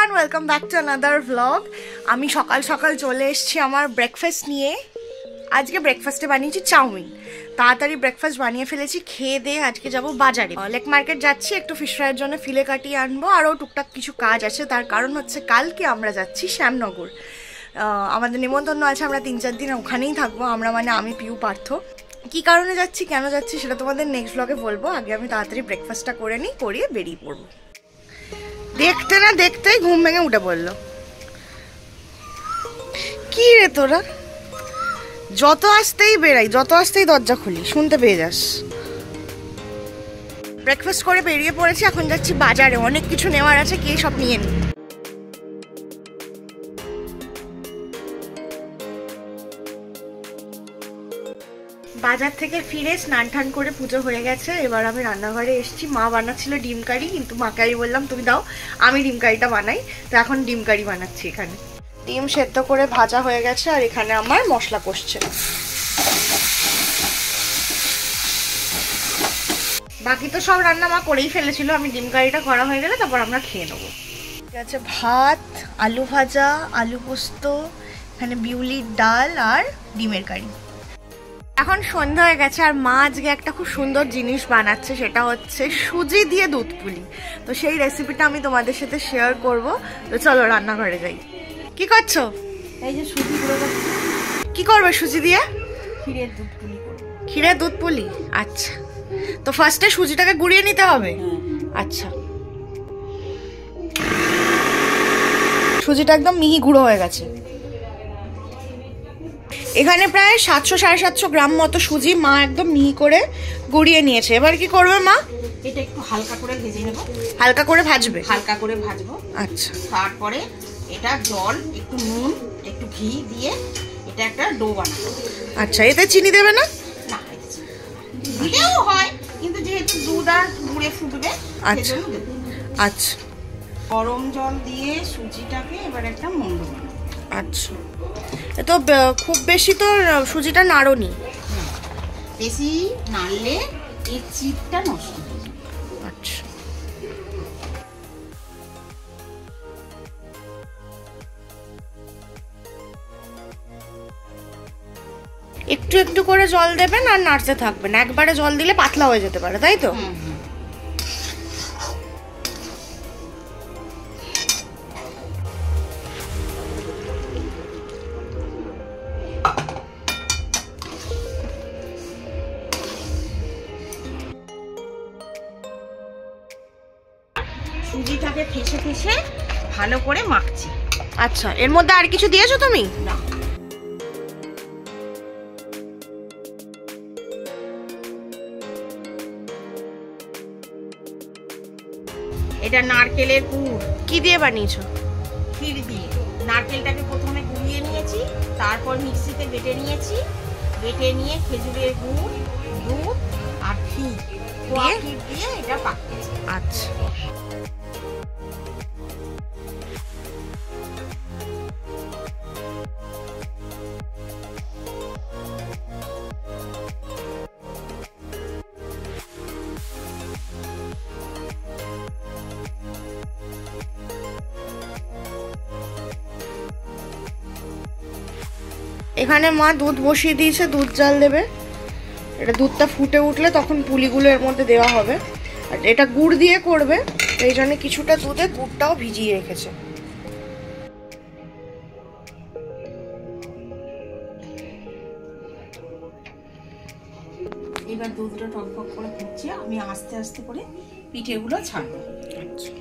Everyone, welcome back to another vlog. আমি সকাল সকাল চলে এসেছি আমার ব্রেকফাস্ট নিয়ে। আজকে ব্রেকফাস্টে বানিয়েছি চাউমিন। তাড়াতাড়ি ব্রেকফাস্ট বানিয়ে ফেলেছি। খেয়ে দিয়ে আজকে যাব বাজারে, লেক মার্কেট যাচ্ছি, একটু ফিশ ফ্রাইয়ের জন্য ফিলে কাটিয়ে আনবো। আরও টুকটাক কিছু কাজ আছে, তার কারণ হচ্ছে কালকে আমরা যাচ্ছি শ্যামনগর। আমাদের নিমন্ত্রণ আছে, আমরা 3-4 দিন ওখানেই থাকবো। আমরা মানে আমি, পিউ, পার্থ। কী কারণে যাচ্ছি, কেন যাচ্ছি সেটা তোমাদের নেক্সট ব্লগে বলবো। আগে আমি তাড়াতাড়ি ব্রেকফাস্টটা করে নিই, করিয়ে বেরিয়ে পড়বো। দেখতে না দেখতেই ঘুম ভেঙে উঠে পড়লো। কি রে তোরা, যত আসতেই বেরাই, যত আসতেই দরজা খুলি, শুনতে পেয়ে যাস। ব্রেকফাস্ট করে বেরিয়ে পড়েছি, এখন যাচ্ছি বাজারে। অনেক কিছু নেওয়ার আছে, কে সব নিয়ে নি। বাজার থেকে ফিরে স্নান টান করে পুজো হয়ে গেছে। এবার আমি রান্নাঘরে এসেছি। মা বানাচ্ছিল ডিম কারি, কিন্তু মাকে আমি বললাম তুমি দাও, আমি ডিম কারিটা বানাই। তো এখন ডিম কারি বানাচ্ছি। এখানে ডিম সেদ্ধ করে ভাজা হয়ে গেছে, আর এখানে আমার মশলা কষছে। বাকি তো সব রান্না মা করেই ফেলেছিল। আমি ডিম কারিটা করা হয়ে গেলে তারপর আমরা খেয়ে নেবো। ঠিক আছে, ভাত, আলু ভাজা, আলু পোস্ত, এখানে বিউলির ডাল আর ডিমের কারি। এখন সন্ধ্যা হয়ে গেছে, আর মা আজকে একটা খুব সুন্দর জিনিস বানাচ্ছে, সেটা হচ্ছে সুজি দিয়ে দুধ পুলি। তো সেই রেসিপিটা আমি তোমাদের সাথে শেয়ার করব। তো চলো রান্নাঘরে যাই। কি করছো? এই যে সুজি গুঁড়ো করছি। কি করবে সুজি দিয়ে? ক্ষীরের দুধ পুলি করব। ক্ষীরের দুধ পুলি, আচ্ছা। তো ফার্স্টে সুজিটাকে গুঁড়িয়ে নিতে হবে। আচ্ছা, সুজিটা একদম মিহি গুঁড়ো হয়ে গেছে। এখানে প্রায় 700-750 গ্রাম মতো সুজি মা একদম মিহি করে গুঁড়িয়ে নিয়েছে। এবার কি করবে মা? এটা একটু হালকা করে ভেজে নেব। হালকা করে ভাজবে? হালকা করে ভাজবো। আচ্ছা। তারপরে এটা জল, একটু নুন, একটু ঘি দিয়ে এটা একটা ডো বানাবো। আচ্ছা, এতে চিনি দেবে না? না, দিলেও হয়, কিন্তু যেহেতু দুধ আর গুঁড়ে ফুটবে সেজন্য দেবো। আচ্ছা। গরম জল দিয়ে সুজিটাকে এবার একটা মন্ড বানাবো। আচ্ছা, তো খুব বেশি তো সুজিটা নাড়নি? বেশি নাড়লে এর চিটটা নষ্ট হবে। আচ্ছা, একটু একটু করে জল দেবেন আর নাড়তে থাকবেন। একবারে জল দিলে পাতলা হয়ে যেতে পারে, তাই তো? সুজিটাকে ঠেসে ঠেসে ভালো করে মাখছি। আচ্ছা, এর মধ্যে আর কিছু দিয়েছো তুমি? না। এটা নারকেলের পুর। কি দিয়ে বানিয়েছো? ক্ষীর দিয়ে। নারকেলটাকে প্রথমে গুঁড়িয়ে নিয়েছি, তারপর মিক্সিতে বেটে নিয়েছি। বেটে নিয়ে খেজুরের গুড়, দুধ আর ঘি দিয়ে এটা পাকিয়েছি। আচ্ছা, এখানে মা দুধ বসিয়ে দিয়েছে, দুধ জাল দেবে। এটা দুধটা ফুটে উঠলে তখন পুলিগুলো এর মধ্যে দেওয়া হবে। আর এটা গুড় দিয়ে করবে, এই জন্য কিছুটা দুধে গুড়টাও ভিজিয়ে রেখেছে। এবার দুধটা টকবক করে ফুটছে, আমি আস্তে আস্তে করে পিঠেগুলো ছাড়বো। আচ্ছা,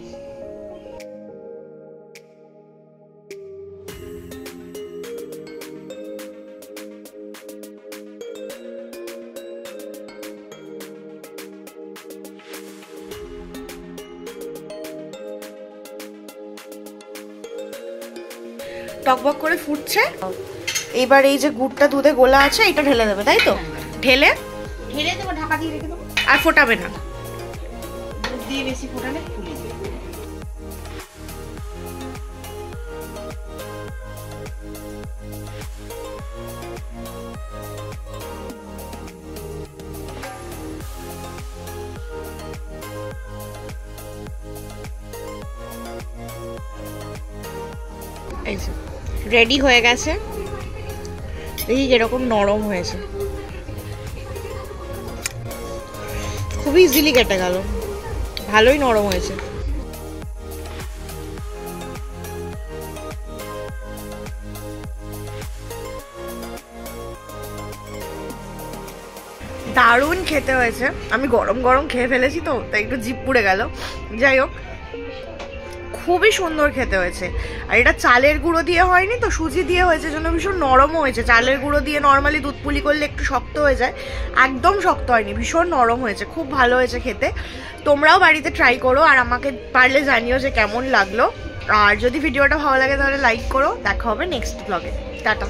টকবক করে ফুটছে। এবার এই যে গুড়টা দুধে গোলা আছে, এটা ঢেলে দেবে, তাই তো? ঢেলে দেবো, ঢাকা দিয়ে রেখে দেবো। আর ফোটাবে না? দুধ দিয়ে বেশি ফোটালে ফুলে যাবে। এই যে রেডি হয়ে গেছে, দেখি কিরকম নরম হয়েছে। খুবই ইজিলি কেটে গেল, ভালোই নরম হয়েছে। দারুণ খেতে হয়েছে। আমি গরম গরম খেয়ে ফেলেছি তো, তাই একটু জিভ পুড়ে গেল। যাই হোক, খুবই সুন্দর খেতে হয়েছে। আর এটা চালের গুঁড়ো দিয়ে হয়নি তো, সুজি দিয়ে হয়েছে, জন্য ভীষণ নরমও হয়েছে। চালের গুঁড়ো দিয়ে নর্মালি দুধ পুলি করলে একটু শক্ত হয়ে যায়, একদম শক্ত হয়নি, ভীষণ নরম হয়েছে, খুব ভালো হয়েছে খেতে। তোমরাও বাড়িতে ট্রাই করো আর আমাকে পারলে জানিও যে কেমন লাগলো। আর যদি ভিডিওটা ভালো লাগে তাহলে লাইক করো। দেখা হবে নেক্সট ব্লগে। টাটা।